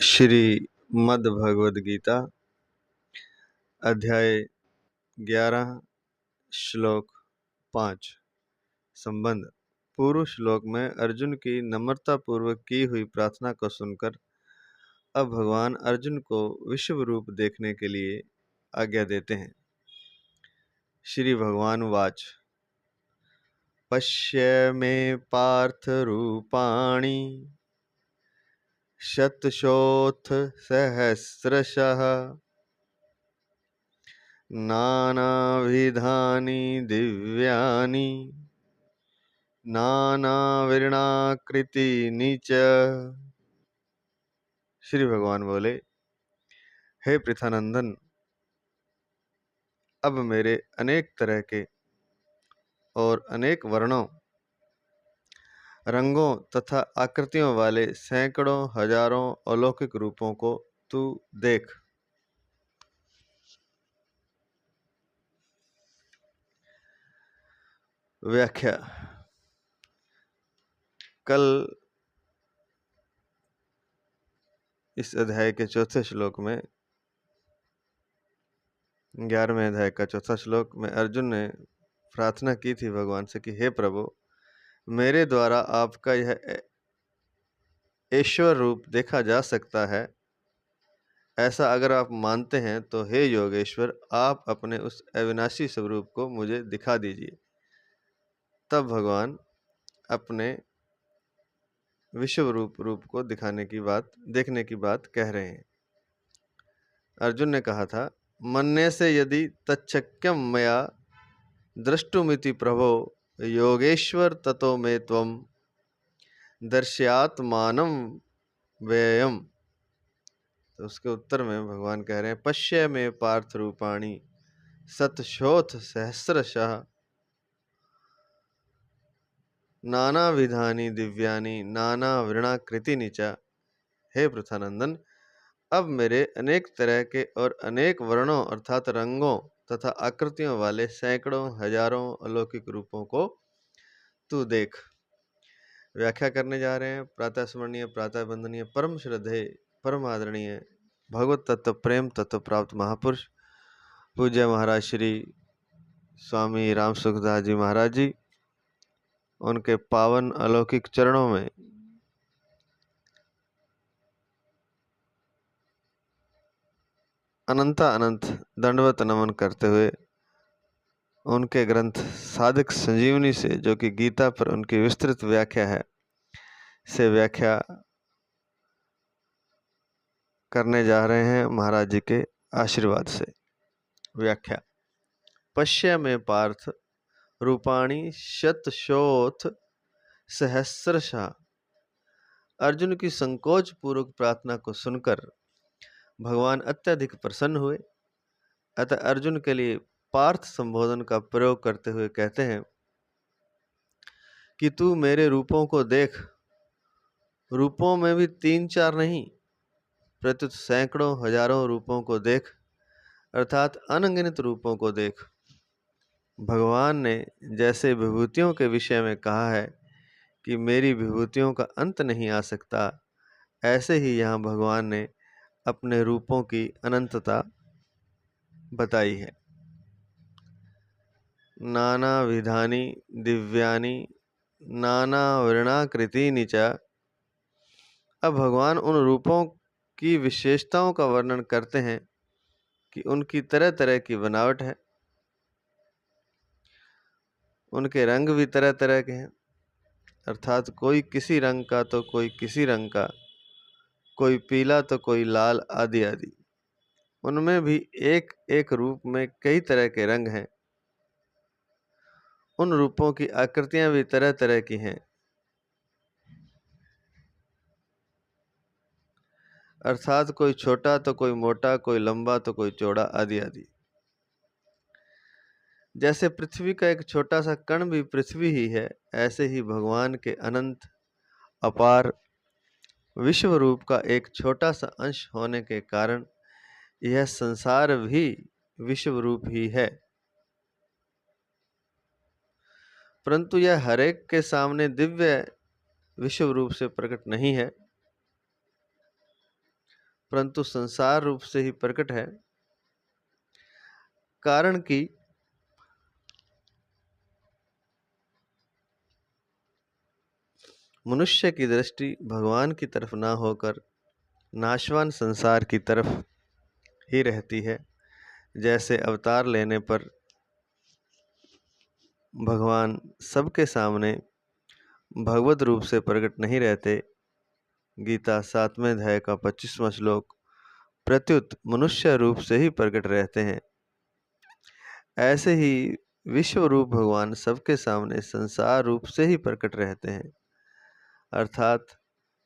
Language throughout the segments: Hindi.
श्रीमद् भगवद गीता अध्याय 11 श्लोक 5 संबंध। पूर्व श्लोक में अर्जुन की नम्रता पूर्वक की हुई प्रार्थना को सुनकर अब भगवान अर्जुन को विश्व रूप देखने के लिए आज्ञा देते हैं। श्री भगवान वाच पश्य मे पार्थ रूपाणि शतशोऽथ सहस्रशः नानाविधानि दिव्यानि नानावर्णाकृतीनि च। श्री भगवान बोले, हे पृथानंदन, अब मेरे अनेक तरह के और अनेक वर्णों, रंगों तथा आकृतियों वाले सैकड़ों हजारों अलौकिक रूपों को तू देख। व्याख्या। कल इस अध्याय के चौथे श्लोक में 11वें अध्याय का चौथा श्लोक में अर्जुन ने प्रार्थना की थी भगवान से कि हे प्रभु, मेरे द्वारा आपका यह ईश्वर रूप देखा जा सकता है, ऐसा अगर आप मानते हैं तो हे योगेश्वर, आप अपने उस अविनाशी स्वरूप को मुझे दिखा दीजिए। तब भगवान अपने विश्व रूप को देखने की बात कह रहे हैं। अर्जुन ने कहा था, मन्ने से यदि तच्छक्यम मया द्रष्टुमिति प्रभो योगेश्वर ततो मे त्वं दर्शयात्मानं व्ययम्। तो उसके उत्तर में भगवान कह रहे हैं, पश्य में पार्थ रूपाणि शतशोऽथ सहस्रशः नाना विधानि दिव्यानि नाना वर्णाकृतीनि च। हे पृथानंदन, अब मेरे अनेक तरह के और अनेक वर्णों अर्थात रंगों तथा आकृतियों वाले सैकड़ों हजारों अलौकिक रूपों को तू देख। व्याख्या करने जा रहे हैं। प्रातः स्मरणीय, प्रातः वंदनीय, परम श्रद्धेय, परम आदरणीय भगवत तत्व प्रेम तत्व प्राप्त महापुरुष पूज्य महाराज श्री स्वामी राम सुखदास जी महाराज जी, उनके पावन अलौकिक चरणों में अनंत दंडवत नमन करते हुए उनके ग्रंथ साधक संजीवनी से, जो कि गीता पर उनकी विस्तृत व्याख्या है, से व्याख्या करने जा रहे हैं महाराज जी के आशीर्वाद से। व्याख्या। पश्य में पार्थ रूपाणि शतशोऽथ सहस्रशः। अर्जुन की संकोच पूर्वक प्रार्थना को सुनकर भगवान अत्यधिक प्रसन्न हुए। अतः अर्जुन के लिए पार्थ संबोधन का प्रयोग करते हुए कहते हैं कि तू मेरे रूपों को देख। रूपों में भी 3-4 नहीं, प्रत्युत सैकड़ों हजारों रूपों को देख, अर्थात अनगिनत रूपों को देख। भगवान ने जैसे विभूतियों के विषय में कहा है कि मेरी विभूतियों का अंत नहीं आ सकता, ऐसे ही यहाँ भगवान ने अपने रूपों की अनंतता बताई है। नाना विधानि दिव्यानि नाना वर्णाकृतीनि च। अब भगवान उन रूपों की विशेषताओं का वर्णन करते हैं कि उनकी तरह तरह की बनावट है, उनके रंग भी तरह तरह के हैं, अर्थात कोई किसी रंग का तो कोई किसी रंग का, कोई पीला तो कोई लाल, आदि आदि। उनमें भी एक एक रूप में कई तरह के रंग हैं। उन रूपों की आकृतियां भी तरह तरह की हैं, अर्थात कोई छोटा तो कोई मोटा, कोई लंबा तो कोई चौड़ा, आदि आदि। जैसे पृथ्वी का एक छोटा सा कण भी पृथ्वी ही है, ऐसे ही भगवान के अनंत अपार विश्व रूप का एक छोटा सा अंश होने के कारण यह संसार भी विश्व रूप ही है। परंतु यह हरेक के सामने दिव्य विश्व रूप से प्रकट नहीं है। परंतु संसार रूप से ही प्रकट है। कारण कि मनुष्य की दृष्टि भगवान की तरफ ना होकर नाशवान संसार की तरफ ही रहती है। जैसे अवतार लेने पर भगवान सबके सामने भगवत रूप से प्रकट नहीं रहते। गीता 7वें अध्याय का 25वां श्लोक। प्रत्युत मनुष्य रूप से ही प्रकट रहते हैं। ऐसे ही विश्व रूप भगवान सबके सामने संसार रूप से ही प्रकट रहते हैं। अर्थात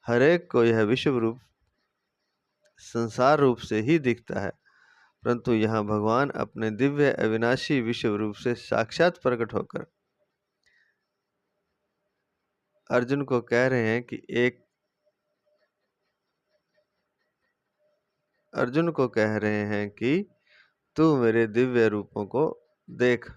हरेक को यह विश्व रूप संसार रूप से ही दिखता है, परंतु यहाँ भगवान अपने दिव्य अविनाशी विश्व रूप से साक्षात प्रकट होकर अर्जुन को कह रहे हैं कि तू मेरे दिव्य रूपों को देख।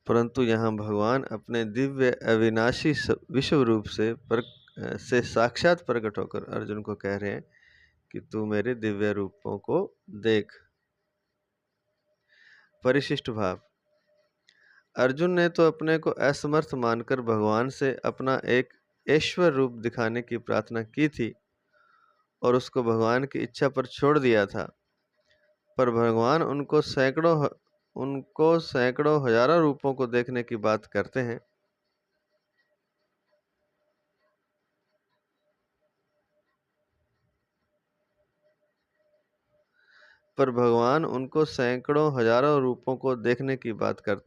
परंतु यहाँ भगवान अपने दिव्य अविनाशी विश्व रूप से साक्षात प्रकट होकर अर्जुन को कह रहे हैं कि तू मेरे दिव्य रूपों को देख। परिशिष्ट भाव। अर्जुन ने तो अपने को असमर्थ मानकर भगवान से अपना एक ईश्वर रूप दिखाने की प्रार्थना की थी और उसको भगवान की इच्छा पर छोड़ दिया था, पर भगवान उनको सैकड़ों हजारों रूपों को देखने की बात करते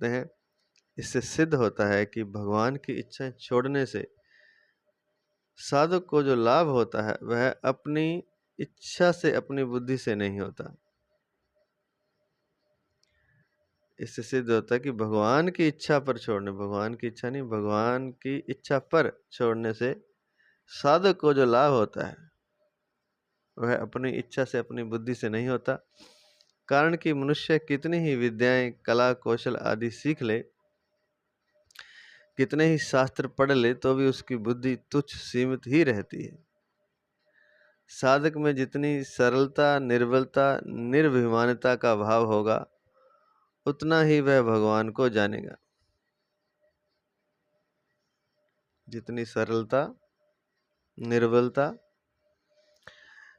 हैं। इससे सिद्ध होता है कि भगवान की इच्छा छोड़ने से साधक को जो लाभ होता है वह अपनी इच्छा से, अपनी बुद्धि से नहीं होता। इससे सिद्ध होता है कि भगवान की इच्छा पर छोड़ने, भगवान की इच्छा नहीं, भगवान की इच्छा पर छोड़ने से साधक को जो लाभ होता है वह अपनी इच्छा से, अपनी बुद्धि से नहीं होता। कारण कि मनुष्य कितनी ही विद्याएं, कला, कौशल आदि सीख ले, कितने ही शास्त्र पढ़ ले, तो भी उसकी बुद्धि तुच्छ सीमित ही रहती है। साधक में जितनी सरलता, निर्बलता, निर्भिमानता का भाव होगा उतना ही वह भगवान को जानेगा। जितनी सरलता, निर्बलता,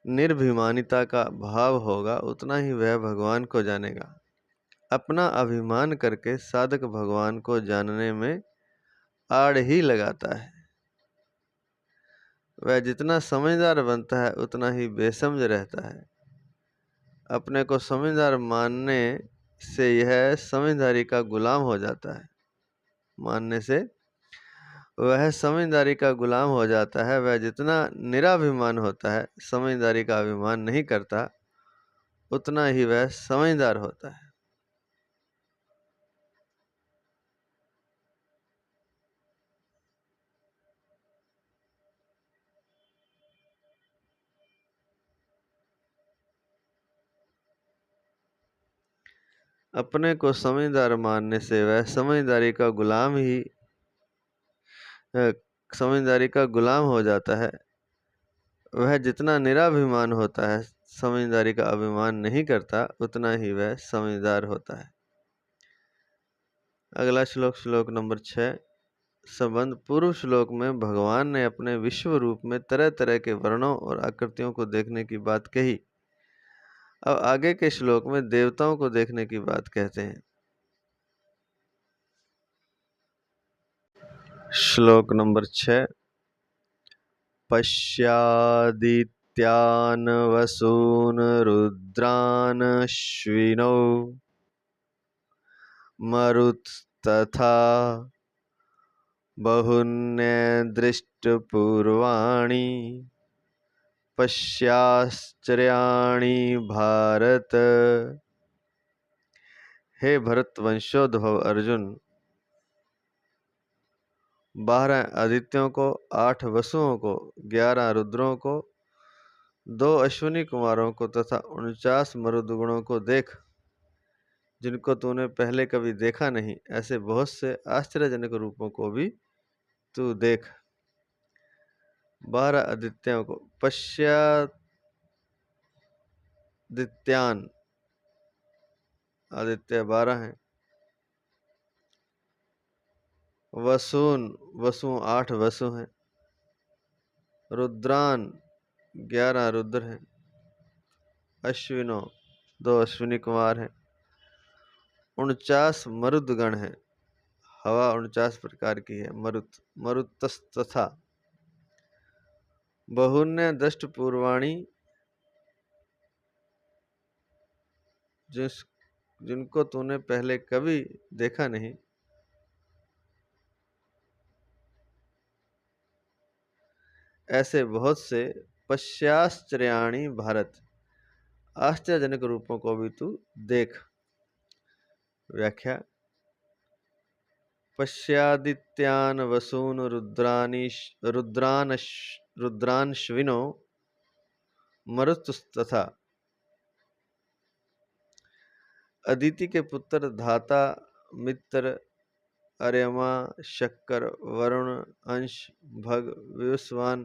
निर्भिमानिता का भाव होगा उतना ही वह भगवान को जानेगा। अपना अभिमान करके साधक भगवान को जानने में आड़ ही लगाता है। वह जितना समझदार बनता है उतना ही बेसमझ रहता है। अपने को समझदार मानने से यह समझदारी का गुलाम हो जाता है। मानने से वह समझदारी का गुलाम हो जाता है। वह जितना निराभिमान होता है, समझदारी का अभिमान नहीं करता, उतना ही वह समझदार होता है। अपने को समझदार मानने से वह समझदारी का गुलाम हो जाता है। वह जितना निराभिमान होता है, समझदारी का अभिमान नहीं करता, उतना ही वह समझदार होता है। अगला श्लोक, श्लोक नंबर 6। संबंध। पूर्व श्लोक में भगवान ने अपने विश्व रूप में तरह तरह के वर्णों और आकृतियों को देखने की बात कही। अब आगे के श्लोक में देवताओं को देखने की बात कहते हैं। श्लोक नंबर 6। पश्यादित्यान् वसून् रुद्रान् अश्विनौ मरुत्स्तथा बहुन्यदृष्टपूर्वाणि पश्याश्चर्याणि भारत। हे भरत वंशोद्भव अर्जुन, 12 आदित्यों को, 8 वसुओं को, 11 रुद्रों को 2 अश्विनी कुमारों को तथा 49 मरुदगणों को देख, जिनको तूने पहले कभी देखा नहीं। ऐसे बहुत से आश्चर्यजनक रूपों को भी तू देख। 12 आदित्यों को पश्यादित्यान, आदित्य 12 हैं। वसून, वसु 8 वसु हैं। रुद्रान 11 रुद्र हैं। अश्विनो 2 अश्विनी कुमार हैं। 49 मरुदगण हैं। हवा 49 प्रकार की है। मरुतस्तथा बहुन्य दष्ट पूर्वाणी, जिनको तूने पहले कभी देखा नहीं। ऐसे बहुत से पश्चाश्चर्याणि भारत, आश्चर्यजनक रूपों को भी तू देख। व्याख्या। पश्यादित्यान वसून रुद्रानश्विनो मरुतस्तथा। अदिति के पुत्र धाता, मित्र, अर्यमा, शक्कर, वरुण, अंश, भग, विवस्वान,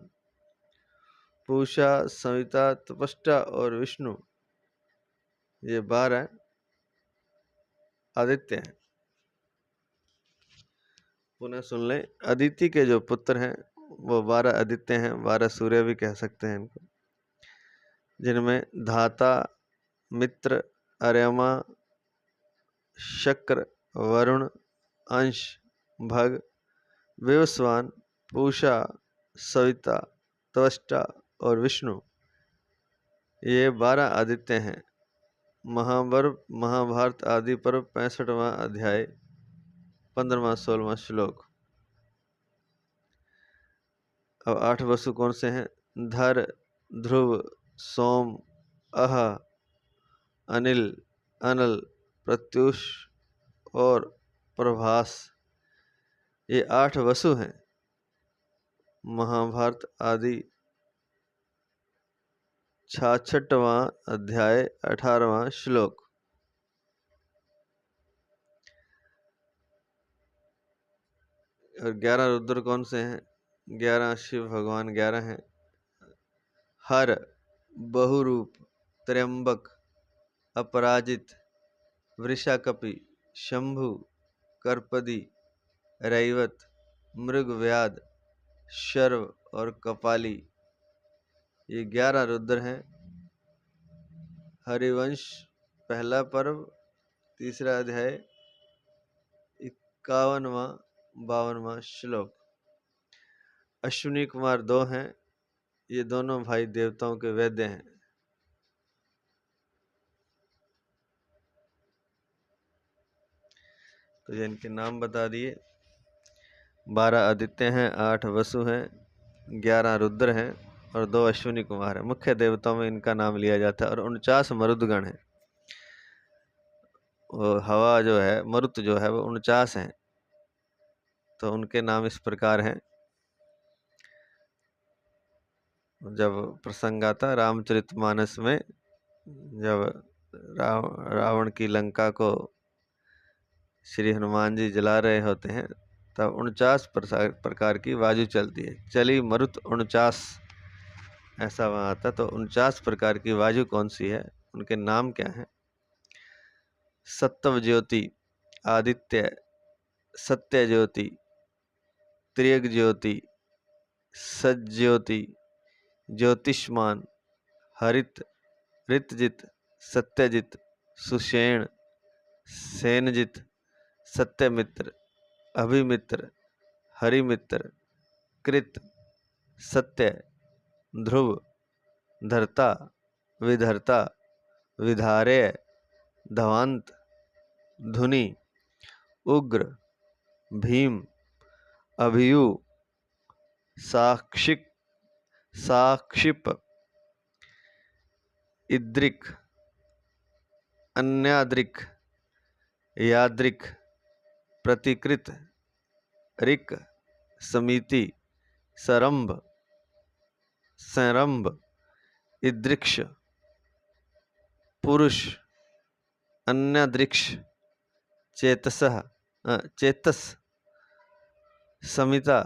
पूषा, सविता, तपस्टा और विष्णु, ये 12 आदित्य हैं। पुनः सुन लें। अदिति के जो पुत्र हैं वो 12 आदित्य हैं, 12 सूर्य भी कह सकते हैं इनको, जिनमें धाता, मित्र, अर्यमा, शक्र, वरुण, अंश, भग, विवस्वान, पूषा, सविता, त्वष्टा और विष्णु, ये 12 आदित्य हैं। महाभारत आदि पर्व 65वां अध्याय 15वां-16वां श्लोक। अब 8 वसु कौन से हैं? धर, ध्रुव, सोम, अह, अनिल, अनल, प्रत्युष और प्रभास, ये 8 वसु हैं। महाभारत आदि 66वां अध्याय 18वां श्लोक। और 11 रुद्र कौन से हैं? 11 शिव भगवान 11 हैं। हर, बहुरूप, त्र्यंबक, अपराजित, वृषाकपि, शंभु, कर्पदी, रैवत, मृगव्याध, शर्व और कपाली, ये 11 रुद्र हैं। हरिवंश पहला पर्व 3रा अध्याय 51वां-52वां श्लोक। अश्विनी कुमार 2 हैं। ये दोनों भाई देवताओं के वैद्य हैं। तो ये इनके नाम बता दिए। 12 आदित्य हैं, 8 वसु हैं, 11 रुद्र हैं और 2 अश्विनी कुमार हैं। मुख्य देवताओं में इनका नाम लिया जाता है। और 49 मरुदगण हैं। वो हवा जो है, मरुत जो है, वो 49 हैं। तो उनके नाम इस प्रकार हैं। जब प्रसंग आता रामचरितमानस में, जब रावण की लंका को श्री हनुमान जी जला रहे होते हैं, तब 49 प्रकार की वायु चलती है। चली मरुत 49, ऐसा वहाँ आता। तो 49 प्रकार की वायु कौन सी है, उनके नाम क्या हैं? सत्व ज्योति, आदित्य, सत्य ज्योति, त्रियग ज्योति, सज्ज्योति, ज्योतिष्मान, हरित, ऋतजित, सत्यजित, सुषेण, सेनजित, सत्यमित्र, अभिमित्र, हरिमित्र, कृत, सत्य, ध्रुव, धर्ता, विधर्ता, विधार्य, धवांत, धुनि, उग्र, भीम, अभियु, साक्षिक, साक्षिप, इद्रिक, अन्याद्रिक, याद्रिक, प्रतिकृत, ऋक, समिति, सरंभ, संरंभ, ईदृक्ष, पुरुष, अन्यदृक्ष, चेतसः चेतस, समिता,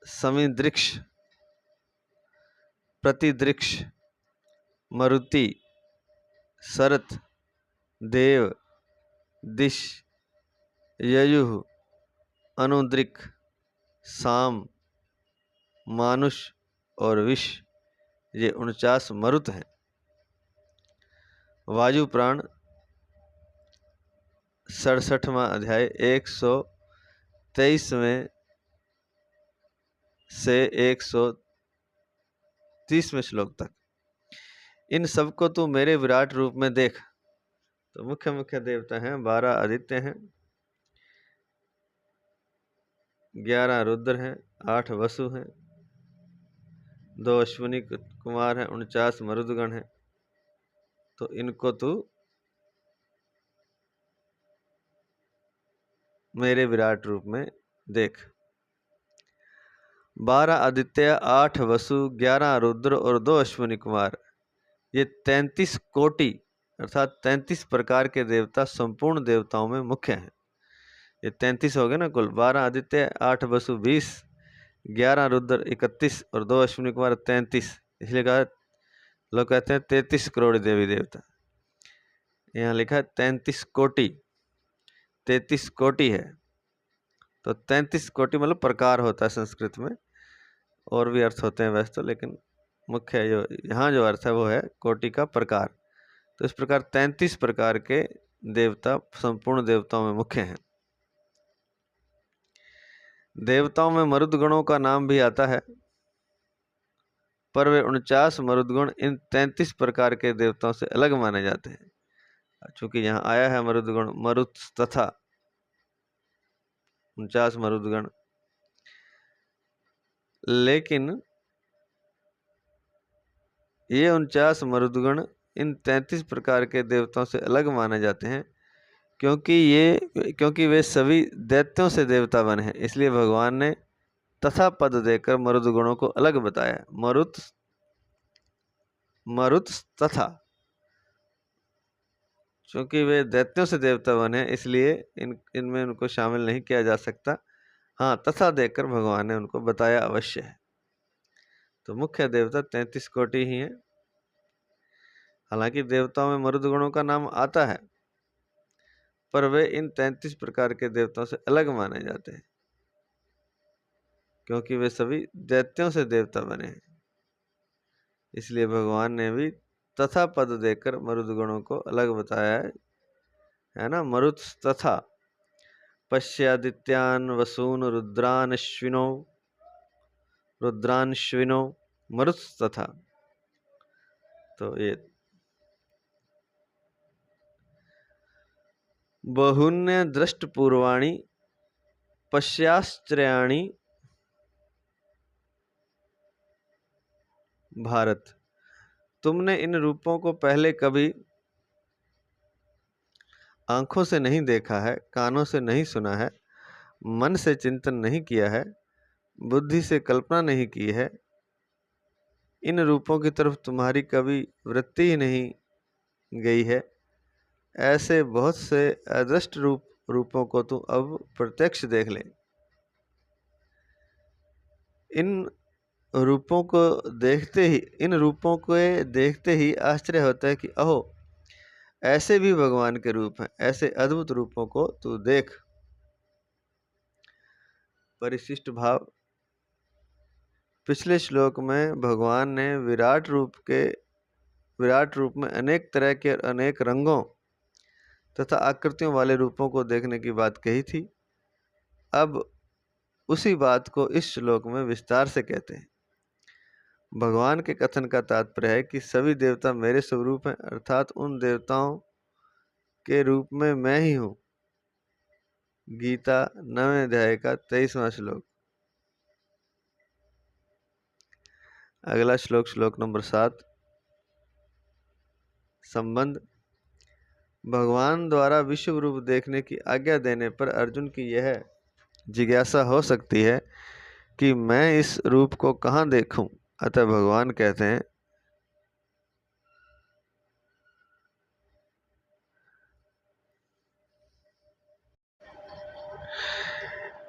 समिदृक्ष, प्रतिदृक्ष, मरुति, शरत, देव, दिश, ययुः, अनुदृक्, साम, मानुष और विष, ये 49 मरुत हैं। वायु प्राण 67वां अध्याय 123वें से 130वें श्लोक तक। इन सबको तू मेरे विराट रूप में देख। तो मुख्य मुख्य देवता हैं, 12 आदित्य हैं, 11 रुद्र हैं, 8 वसु हैं, 2 अश्विनी कुमार हैं, 49 मरुदगण हैं। तो इनको तू मेरे विराट रूप में देख। 12 आदित्य, 8 वसु, 11 रुद्र और 2 अश्विनी कुमार, ये 33 कोटि अर्थात 33 प्रकार के देवता संपूर्ण देवताओं में मुख्य हैं। ये 33 हो गए ना कुल। 12 आदित्य, 8 वसु 20, 11 रुद्र 31 और 2 अश्विनी कुमार 33। इसलिए कहा, लोग कहते हैं 33 करोड़ देवी देवता। यहाँ लिखा है 33 कोटि, 33 कोटि है। तो 33 कोटि मतलब प्रकार होता है संस्कृत में, और भी अर्थ होते हैं वैसे तो, लेकिन मुख्य जो यहाँ जो अर्थ है वो है कोटि का प्रकार। तो इस प्रकार 33 प्रकार के देवता संपूर्ण देवताओं में मुख्य हैं। देवताओं में मरुदगणों का नाम भी आता है, पर वे 49 मरुदगण इन 33 प्रकार के देवताओं से अलग माने जाते हैं। चूंकि यहाँ आया है मरुदगण, मरुत तथा 49 मरुदगण, लेकिन ये 49 मरुदगण इन 33 प्रकार के देवताओं से अलग माने जाते हैं, क्योंकि वे सभी दैत्यों से देवता बने हैं। इसलिए भगवान ने तथा पद देकर मरुदगणों को अलग बताया। मरुत तथा, क्योंकि वे दैत्यों से देवता बने हैं, इसलिए इनमें उनको शामिल नहीं किया जा सकता। हाँ, तथा देकर भगवान ने उनको बताया अवश्य है। तो मुख्य देवता 33 कोटि ही हैं। हालांकि देवताओं में मरुदगणों का नाम आता है, पर वे इन 33 प्रकार के देवताओं से अलग माने जाते हैं, क्योंकि वे सभी दैत्यों से देवता बने हैं। इसलिए भगवान ने भी तथा पद देकर मरुदगणों को अलग बताया है ना। मरुत तथा पश्यादित्यान वसून रुद्रांश्विनो मरुत तथा। तो ये बहुन्य दृष्ट पूर्वाणी पश्याश्चर्याणि भारत। तुमने इन रूपों को पहले कभी आंखों से नहीं देखा है, कानों से नहीं सुना है, मन से चिंतन नहीं किया है, बुद्धि से कल्पना नहीं की है। इन रूपों की तरफ तुम्हारी कभी वृत्ति ही नहीं गई है। ऐसे बहुत से अदृष्ट रूपों को तू अब प्रत्यक्ष देख ले। इन रूपों को देखते ही आश्चर्य होता है कि अहो, ऐसे भी भगवान के रूप हैं। ऐसे अद्भुत रूपों को तू देख। परिशिष्ट भाव। पिछले श्लोक में भगवान ने विराट रूप में अनेक तरह के और अनेक रंगों तथा आकृतियों वाले रूपों को देखने की बात कही थी। अब उसी बात को इस श्लोक में विस्तार से कहते हैं। भगवान के कथन का तात्पर्य है कि सभी देवता मेरे स्वरूप हैं, अर्थात उन देवताओं के रूप में मैं ही हूँ। गीता 9वें अध्याय का 23वां श्लोक। अगला श्लोक नंबर 7। संबंध। भगवान द्वारा विश्व रूप देखने की आज्ञा देने पर अर्जुन की यह जिज्ञासा हो सकती है कि मैं इस रूप को कहाँ देखूं। अतः भगवान कहते हैं,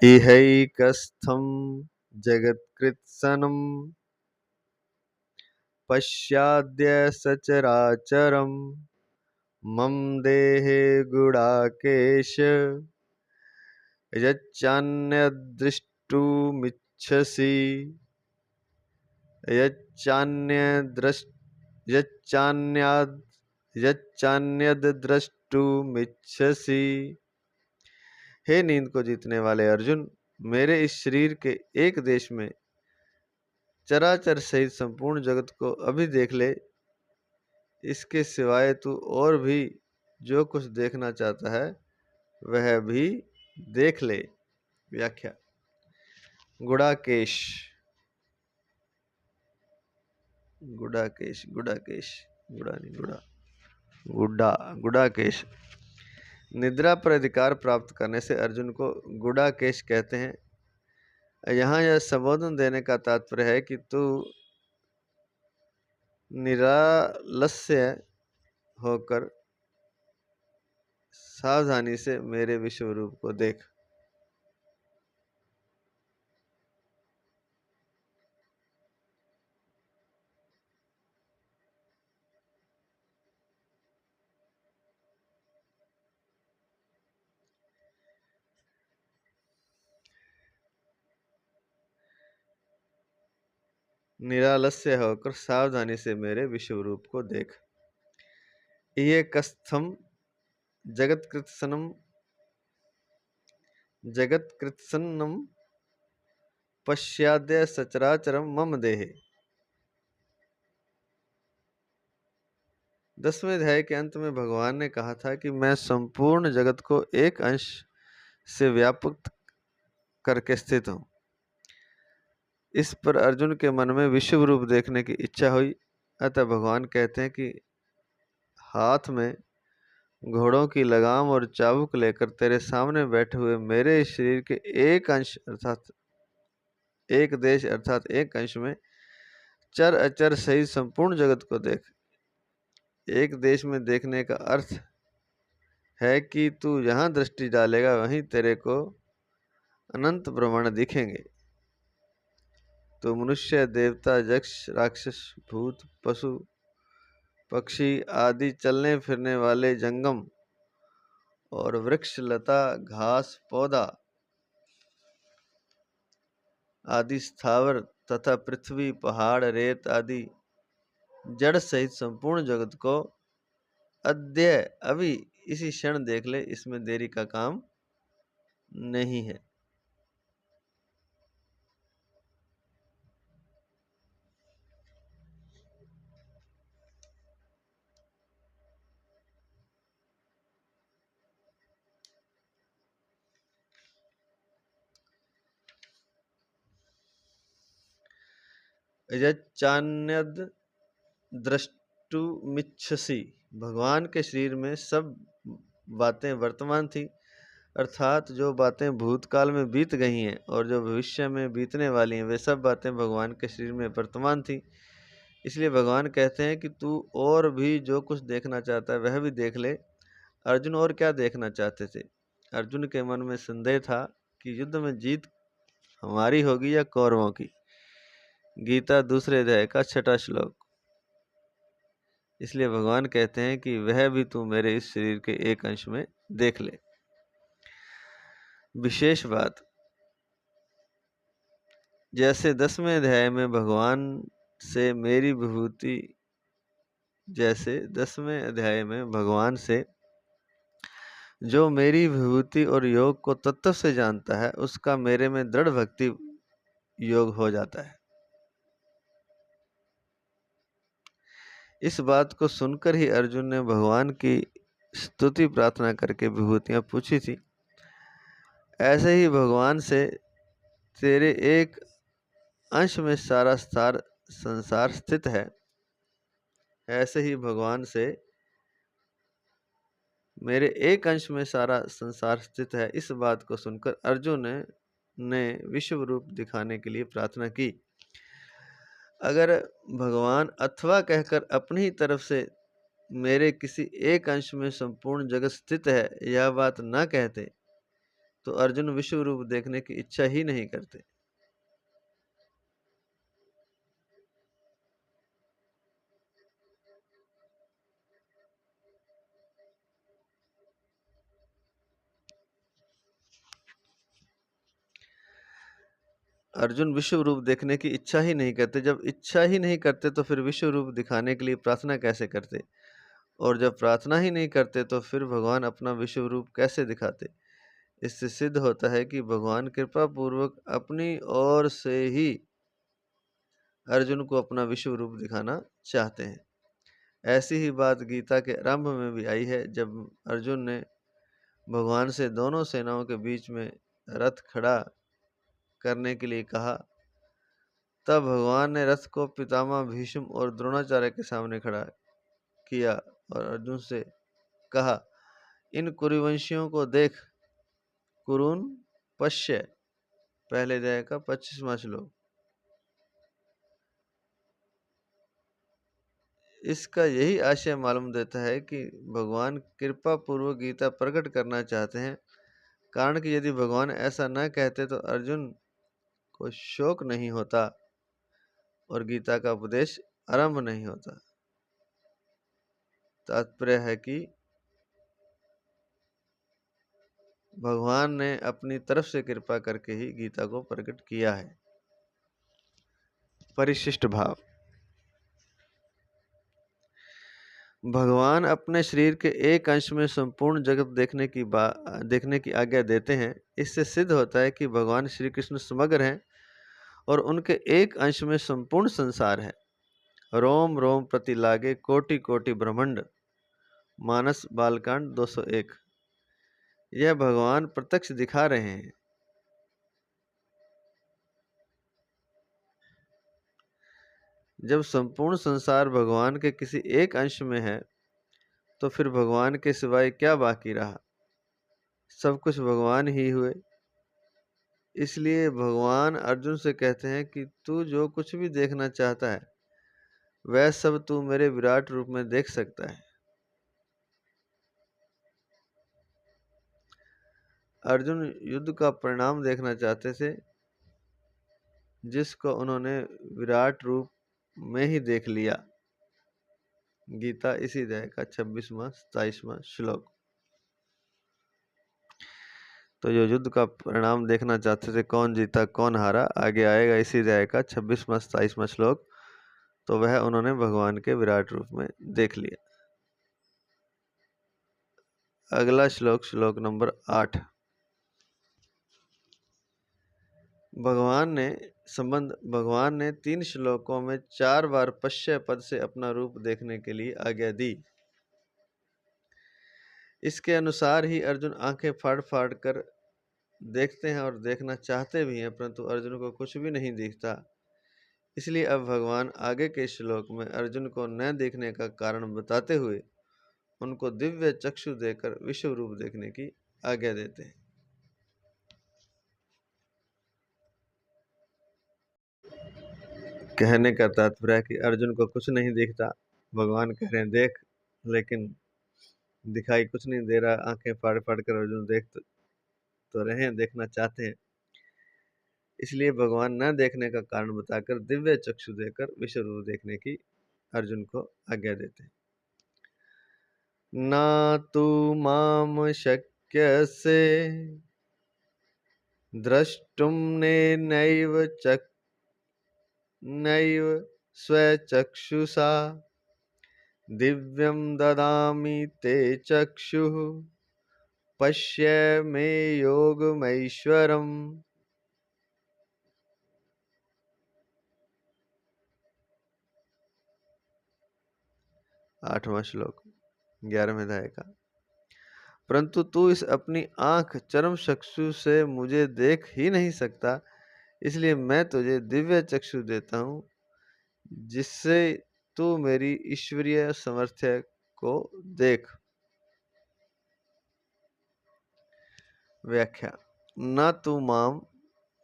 इहैकस्थं जगत्कृत्स्नं पश्याद्य सचराचरम् मम देहे गुडाकेश यच्चान्यद्द्रष्टुमिच्छसि यच्चान्यद्रष् यच्चान्याद् यच्चान्यद्द्रष्टुमिच्छसि। हे नींद को जीतने वाले अर्जुन, मेरे इस शरीर के एक देश में चराचर सहित संपूर्ण जगत को अभी देख ले। इसके सिवाय तू और भी जो कुछ देखना चाहता है वह भी देख ले। व्याख्या। गुडाकेश, गुडाकेश, गुडाकेश, गुड़ा नहीं गुड़ा, गुड्डा, गुडाकेश। निद्रा पर अधिकार प्राप्त करने से अर्जुन को गुडाकेश कहते हैं। यहाँ यह संबोधन देने का तात्पर्य है कि तू निरालस्य होकर सावधानी से मेरे विश्व रूप को देख। निरालस्य होकर सावधानी से मेरे विश्व रूप को देख। ये कस्थम जगत्कृत्स्नम जगत्कृत्स्नम पश्याद्य सचराचरम मम देहे। 10वें अध्याय के अंत में भगवान ने कहा था कि मैं संपूर्ण जगत को एक अंश से व्यापक करके स्थित हूँ। इस पर अर्जुन के मन में विश्व रूप देखने की इच्छा हुई। अतः भगवान कहते हैं कि हाथ में घोड़ों की लगाम और चाबुक लेकर तेरे सामने बैठे हुए मेरे शरीर के एक अंश अर्थात एक देश अर्थात एक अंश में चर अचर सहित संपूर्ण जगत को देख। एक देश में देखने का अर्थ है कि तू जहाँ दृष्टि डालेगा वहीं तेरे को अनंत ब्रह्मांड दिखेंगे। तो मनुष्य, देवता, यक्ष, राक्षस, भूत, पशु, पक्षी आदि चलने फिरने वाले जंगम और वृक्ष, लता, घास, पौधा आदि स्थावर तथा पृथ्वी, पहाड़, रेत आदि जड़ सहित संपूर्ण जगत को अद्य अभी इसी क्षण देख ले। इसमें देरी का काम नहीं है। यच्चान्यद् द्रष्टुमिच्छसि। भगवान के शरीर में सब बातें वर्तमान थी, अर्थात जो बातें भूतकाल में बीत गई हैं और जो भविष्य में बीतने वाली हैं वे सब बातें भगवान के शरीर में वर्तमान थी। इसलिए भगवान कहते हैं कि तू और भी जो कुछ देखना चाहता है वह भी देख ले। अर्जुन और क्या देखना चाहते थे? अर्जुन के मन में संदेह था कि युद्ध में जीत हमारी होगी या कौरवों की। गीता 2 अध्याय का 6वां श्लोक। इसलिए भगवान कहते हैं कि वह भी तू मेरे इस शरीर के एक अंश में देख ले। विशेष बात, जैसे 10वें अध्याय में भगवान से मेरी विभूति जैसे 10वें अध्याय में भगवान से जो मेरी विभूति और योग को तत्व से जानता है उसका मेरे में दृढ़ भक्ति योग हो जाता है। इस बात को सुनकर ही अर्जुन ने भगवान की स्तुति प्रार्थना करके विभूतियां पूछी थी। ऐसे ही भगवान से तेरे एक अंश में सारा संसार स्थित है, ऐसे ही भगवान से मेरे एक अंश में सारा संसार स्थित है। इस बात को सुनकर अर्जुन ने विश्व रूप दिखाने के लिए प्रार्थना की। अगर भगवान अथवा कहकर अपनी ही तरफ से मेरे किसी एक अंश में संपूर्ण जगत स्थित है यह बात न कहते तो अर्जुन विश्व रूप देखने की इच्छा ही नहीं करते। अर्जुन विश्व रूप देखने की इच्छा ही नहीं करते। जब इच्छा ही नहीं करते तो फिर विश्व रूप दिखाने के लिए प्रार्थना कैसे करते? और जब प्रार्थना ही नहीं करते तो फिर भगवान अपना विश्व रूप कैसे दिखाते? इससे सिद्ध होता है कि भगवान कृपा पूर्वक अपनी ओर से ही अर्जुन को अपना विश्व रूप दिखाना चाहते हैं। ऐसी ही बात गीता के आरंभ में भी आई है, जब अर्जुन ने भगवान से दोनों सेनाओं के बीच में रथ खड़ा करने के लिए कहा, तब भगवान ने रथ को पितामह भीष्म और द्रोणाचार्य के सामने खड़ा किया और अर्जुन से कहा, इन कुरुवंशियों को देख। कुरुन पश्य, पहले अध्याय का 25वां श्लोक। इसका यही आशय मालूम देता है कि भगवान कृपा पूर्वक गीता प्रकट करना चाहते हैं, कारण कि यदि भगवान ऐसा न कहते तो अर्जुन को शोक नहीं होता और गीता का उपदेश आरंभ नहीं होता। तात्पर्य है कि भगवान ने अपनी तरफ से कृपा करके ही गीता को प्रकट किया है। परिशिष्ट भाव। भगवान अपने शरीर के एक अंश में संपूर्ण जगत देखने की आज्ञा देते हैं। इससे सिद्ध होता है कि भगवान श्री कृष्ण समग्र हैं और उनके एक अंश में संपूर्ण संसार है। रोम रोम प्रति लागे कोटि कोटि ब्रह्मांड। मानस बालकांड 201। यह भगवान प्रत्यक्ष दिखा रहे हैं। जब संपूर्ण संसार भगवान के किसी एक अंश में है तो फिर भगवान के सिवाय क्या बाकी रहा? सब कुछ भगवान ही हुए। इसलिए भगवान अर्जुन से कहते हैं कि तू जो कुछ भी देखना चाहता है वह सब तू मेरे विराट रूप में देख सकता है। अर्जुन युद्ध का परिणाम देखना चाहते थे, जिसको उन्होंने विराट रूप में ही देख लिया। गीता इसी अध्याय का 26वां 27वां श्लोक। तो जो युद्ध का परिणाम देखना चाहते थे, कौन जीता कौन हारा, आगे आएगा इसी अध्याय का 26वां 27वां श्लोक। तो वह उन्होंने भगवान के विराट रूप में देख लिया। अगला श्लोक, श्लोक नंबर 8। भगवान ने 3 श्लोकों में 4 बार पश्य पद से अपना रूप देखने के लिए आज्ञा दी। इसके अनुसार ही अर्जुन आंखें फाड़ फाड़ कर देखते हैं और देखना चाहते भी हैं, परंतु अर्जुन को कुछ भी नहीं दिखता। इसलिए अब भगवान आगे के श्लोक में अर्जुन को न देखने का कारण बताते हुए उनको दिव्य चक्षु देकर विश्व रूप देखने की आज्ञा देते हैं। कहने का तात्पर्य है कि अर्जुन को कुछ नहीं दिखता। भगवान कह रहे हैं देख, लेकिन दिखाई कुछ नहीं दे रहा। आंखें फाड़ फाड़ कर अर्जुन देख तो रहे हैं, देखना चाहते हैं। इसलिए भगवान न देखने का कारण बताकर दिव्य चक्षु देकर विश्व रूप देखने की अर्जुन को आज्ञा देते हैं। ना तू माम शक्यसे द्रष्टुम नैव स्वचक्षुषा दिव्यं ददामि ते चक्षुः पश्य मे योगमैश्वरम्। 8वां श्लोक 11वें अध्याय का। परंतु तू इस अपनी आंख चरम चक्षु से मुझे देख ही नहीं सकता, इसलिए मैं तुझे दिव्य चक्षु देता हूँ, जिससे तू मेरी ईश्वरीय सामर्थ्य को देख। व्याख्या। न तू माम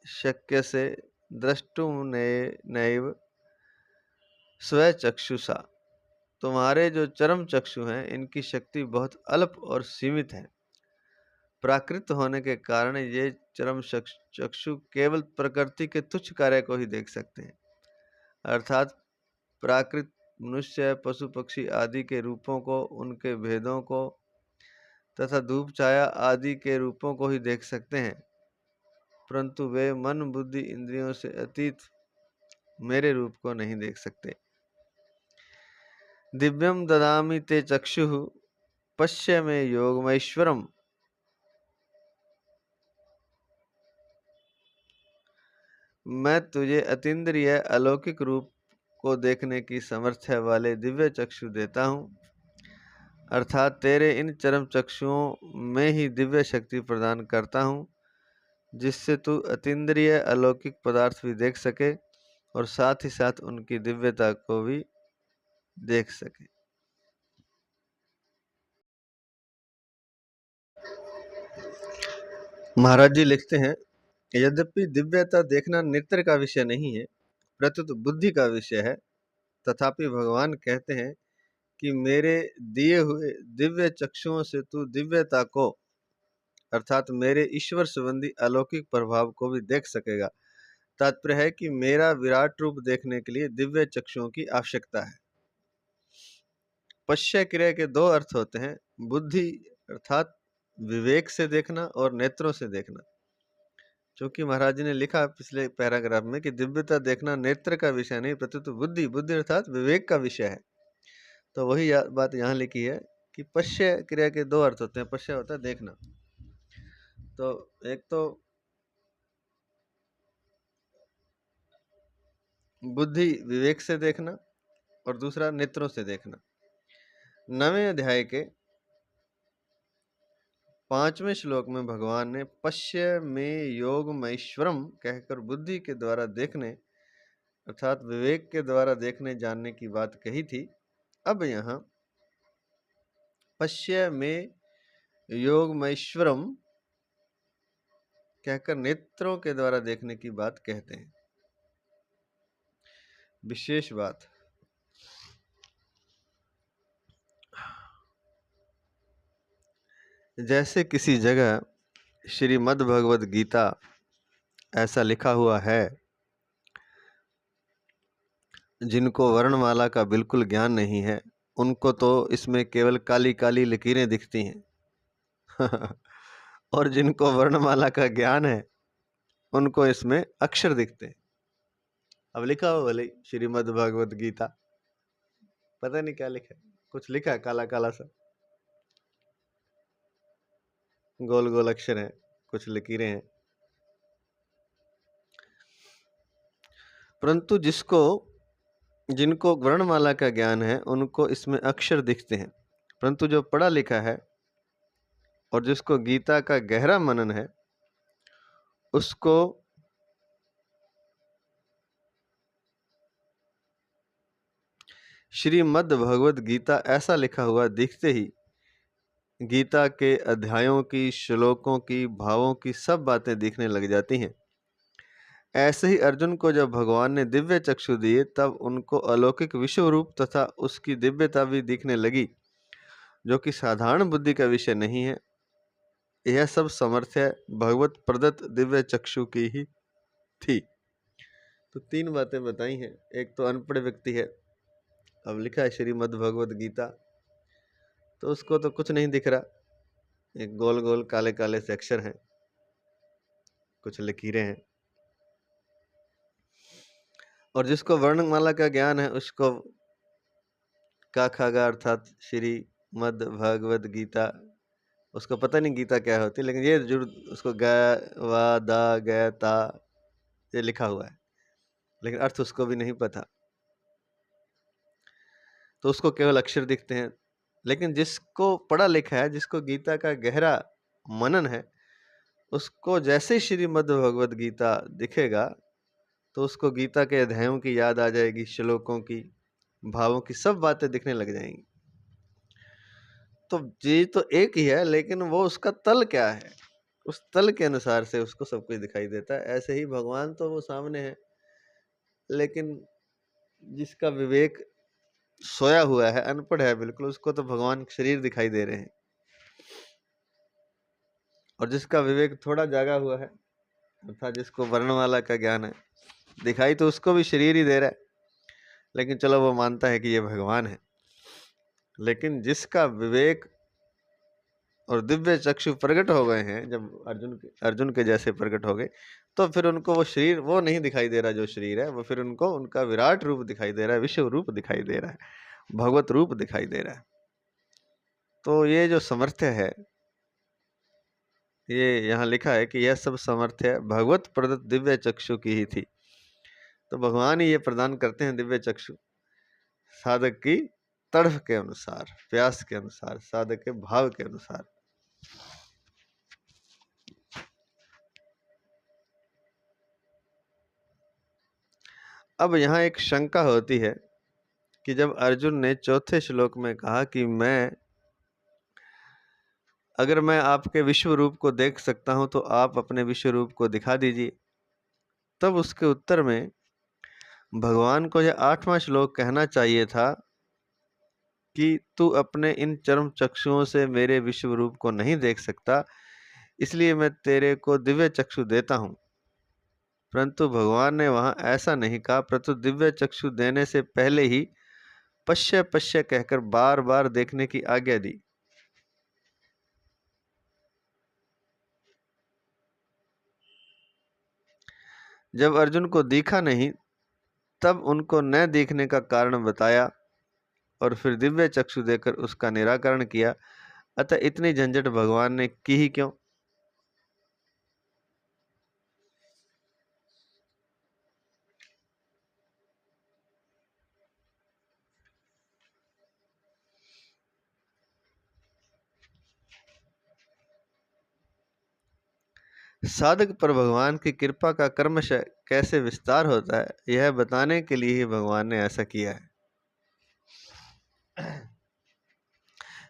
शक्य से द्रष्टुम नैव स्वचक्षुषा। तुम्हारे जो चरम चक्षु हैं, इनकी शक्ति बहुत अल्प और सीमित है। प्राकृत होने के कारण ये चरम चक्षु केवल प्रकृति के तुच्छ कार्य को ही देख सकते हैं, अर्थात प्राकृत मनुष्य, पशु, पक्षी आदि के रूपों को, उनके भेदों को तथा धूप छाया आदि के रूपों को ही देख सकते हैं, परंतु वे मन बुद्धि इंद्रियों से अतीत मेरे रूप को नहीं देख सकते। दिव्यम ददामि ते चक्षुः पश्य मे योगमैश्वरम। मैं तुझे अतीन्द्रिय अलौकिक रूप को देखने की सामर्थ्य वाले दिव्य चक्षु देता हूँ, अर्थात तेरे इन चरम चक्षुओं में ही दिव्य शक्ति प्रदान करता हूँ, जिससे तू अतीन्द्रिय अलौकिक पदार्थ भी देख सके और साथ ही साथ उनकी दिव्यता को भी देख सके। महाराज जी लिखते हैं, यद्यपि दिव्यता देखना नेत्र का विषय नहीं है, प्रत्युत बुद्धि का विषय है, तथापि भगवान कहते हैं कि मेरे दिए हुए दिव्य चक्षुओं से तू दिव्यता को, अर्थात मेरे ईश्वर संबंधी अलौकिक प्रभाव को भी देख सकेगा। तात्पर्य है कि मेरा विराट रूप देखने के लिए दिव्य चक्षुओं की आवश्यकता है। पश्य क्रिया के दो अर्थ होते हैं, बुद्धि अर्थात विवेक से देखना और नेत्रों से देखना। क्योंकि महाराज जी ने लिखा पिछले पैराग्राफ में कि दिव्यता देखना नेत्र का विषय नहीं, प्रत्युत बुद्धि, बुद्धि अर्थात विवेक का विषय है। तो वही बात यहाँ लिखी है कि पश्य क्रिया के दो अर्थ होते हैं। पश्य होता है देखना, तो एक तो बुद्धि विवेक से देखना और दूसरा नेत्रों से देखना। 9वें अध्याय के 5वें श्लोक में भगवान ने पश्य में योग महेश्वरम कहकर बुद्धि के द्वारा देखने अर्थात विवेक के द्वारा देखने जानने की बात कही थी। अब यहाँ पश्य में योग महेश्वरम कहकर नेत्रों के द्वारा देखने की बात कहते हैं। विशेष बात, जैसे किसी जगह श्रीमद् भगवद गीता ऐसा लिखा हुआ है, जिनको वर्णमाला का बिल्कुल ज्ञान नहीं है उनको तो इसमें केवल काली काली लकीरें दिखती हैं और जिनको वर्णमाला का ज्ञान है उनको इसमें अक्षर दिखते हैं। अब लिखा हो भले श्रीमद् भगवद गीता, पता नहीं क्या लिखा है, कुछ लिखा है काला काला सा, गोल गोल अक्षर है, कुछ लकीरें हैं, परंतु जिनको वर्णमाला का ज्ञान है उनको इसमें अक्षर दिखते हैं। परंतु जो पढ़ा लिखा है और जिसको गीता का गहरा मनन है उसको श्रीमद् भगवद गीता ऐसा लिखा हुआ दिखते ही गीता के अध्यायों की, श्लोकों की, भावों की सब बातें दिखने लग जाती हैं। ऐसे ही अर्जुन को जब भगवान ने दिव्य चक्षु दिए तब उनको अलौकिक विश्व रूप तथा उसकी दिव्यता भी दिखने लगी, जो कि साधारण बुद्धि का विषय नहीं है। यह सब सामर्थ्य भगवत प्रदत्त दिव्य चक्षु की ही थी। तो 3 बातें बताई हैं। एक तो अनपढ़ व्यक्ति है, अब लिखा है श्रीमद् भगवद गीता, तो उसको तो कुछ नहीं दिख रहा, एक गोल गोल काले काले से अक्षर हैं, कुछ लकीरें हैं। और जिसको वर्णमाला का ज्ञान है उसको का खागा अर्थात श्रीमद् भगवद गीता, उसको पता नहीं गीता क्या होती, लेकिन ये जरूर उसको ग वा दा ग ता ये लिखा हुआ है, लेकिन अर्थ उसको भी नहीं पता, तो उसको केवल अक्षर दिखते हैं। लेकिन जिसको पढ़ा लिखा है, जिसको गीता का गहरा मनन है, उसको जैसे श्रीमद् भगवद गीता दिखेगा तो उसको गीता के अध्यायों की याद आ जाएगी, श्लोकों की, भावों की सब बातें दिखने लग जाएंगी। तो चीज तो एक ही है, लेकिन वो उसका तल क्या है, उस तल के अनुसार से उसको सब कुछ दिखाई देता है। ऐसे ही भगवान तो वो सामने है, लेकिन जिसका विवेक सोया हुआ है, अनपढ़ है बिल्कुल, उसको तो भगवान शरीर दिखाई दे रहे हैं। और जिसका विवेक थोड़ा जागा हुआ है, अर्थात जिसको वर्णमाला का ज्ञान है, दिखाई तो उसको भी शरीर ही दे रहा है, लेकिन चलो वो मानता है कि ये भगवान है। लेकिन जिसका विवेक और दिव्य चक्षु प्रकट हो गए हैं, जब अर्जुन के जैसे प्रकट हो गए, तो फिर उनको वो शरीर वो नहीं दिखाई दे रहा जो शरीर है, वो फिर उनको उनका विराट रूप दिखाई दे रहा है, विश्व रूप दिखाई दे रहा है, भगवत रूप दिखाई दे रहा है। तो ये जो सामर्थ्य है, ये यहाँ लिखा है कि यह सब सामर्थ्य भगवत प्रदत्त दिव्य चक्षु की ही थी। तो भगवान ही ये प्रदान करते हैं दिव्य चक्षु, साधक की तड़फ के अनुसार, प्यास के अनुसार, साधक के भाव के अनुसार। अब यहाँ एक शंका होती है कि जब अर्जुन ने चौथे श्लोक में कहा कि अगर मैं आपके विश्व रूप को देख सकता हूं तो आप अपने विश्व रूप को दिखा दीजिए, तब उसके उत्तर में भगवान को यह 8वां श्लोक कहना चाहिए था कि तू अपने इन चर्म चक्षुओं से मेरे विश्व रूप को नहीं देख सकता, इसलिए मैं तेरे को दिव्य चक्षु देता हूं। परंतु भगवान ने वहां ऐसा नहीं कहा, परंतु दिव्य चक्षु देने से पहले ही पश्य पश्य कहकर बार बार देखने की आज्ञा दी। जब अर्जुन को दिखा नहीं, तब उनको न देखने का कारण बताया और फिर दिव्य चक्षु देकर उसका निराकरण किया। अतः इतनी झंझट भगवान ने की ही क्यों? साधक पर भगवान की कृपा का क्रमशः कैसे विस्तार होता है, यह बताने के लिए ही भगवान ने ऐसा किया है।